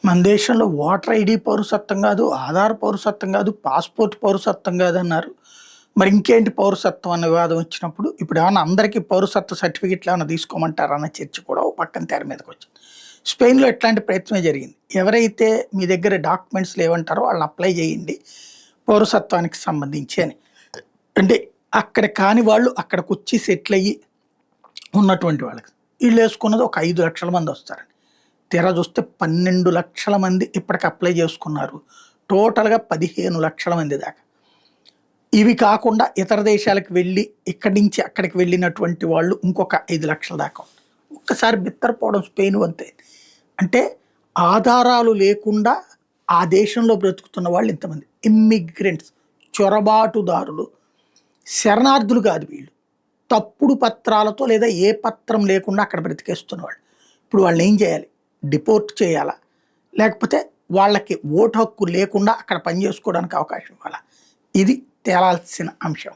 మన దేశంలో voter ID పౌరసత్వం కాదు, ఆధార్ పౌరసత్వం కాదు, పాస్‌పోర్ట్ పౌరసత్వం కాదన్నారు. మరి ఇంకేంటి పౌరసత్వం అన్న వివాదం వచ్చినప్పుడు, ఇప్పుడేమన్నా అందరికీ పౌరసత్వ సర్టిఫికెట్లు ఏమన్నా తీసుకోమంటారా అన్న చర్చ కూడా ఓ పక్కన తెర మీదకొచ్చింది. స్పెయిన్‌లో ఇట్లాంటి ప్రయత్నమే జరిగింది. ఎవరైతే మీ దగ్గర డాక్యుమెంట్స్ లేవంటారో వాళ్ళని అప్లై చేయండి పౌరసత్వానికి సంబంధించి అని. అంటే అక్కడ కాని వాళ్ళు అక్కడికొచ్చి సెటిల్ అయ్యి ఉన్నటువంటి వాళ్ళకి. ఈళ్ళేసుకున్నది ఒక 5,00,000 మందొస్తారండి. తీరా చూస్తే 12,00,000 మంది ఇప్పటికి అప్లై చేసుకున్నారు. టోటల్‌గా 15,00,000 మంది దాకా. ఇవి కాకుండా ఇతర దేశాలకు వెళ్ళి, ఇక్కడి నుంచి అక్కడికి వెళ్ళినటువంటి వాళ్ళు ఇంకొక 5,00,000 దాకా ఉన్నారు. ఒక్కసారి బిత్తరపోవడం స్పెయిన్ వంతే. అంటే ఆధారాలు లేకుండా ఆ దేశంలో బ్రతుకుతున్న వాళ్ళు ఇంతమంది. ఇమ్మిగ్రెంట్స్, చొరబాటుదారులు, శరణార్థులు కాదు వీళ్ళు. తప్పుడు పత్రాలతో లేదా ఏ పత్రం లేకుండా అక్కడ బ్రతికేస్తున్నవాళ్ళు. ఇప్పుడు వాళ్ళనేం చేయాలి? డిపోర్ట్ చేయాలా? లేకపోతే వాళ్ళకి ఓటు హక్కు లేకుండా అక్కడ పని చేసుకోవడానికి అవకాశం ఇవ్వాలా? ఇది తేలాల్సిన అంశం.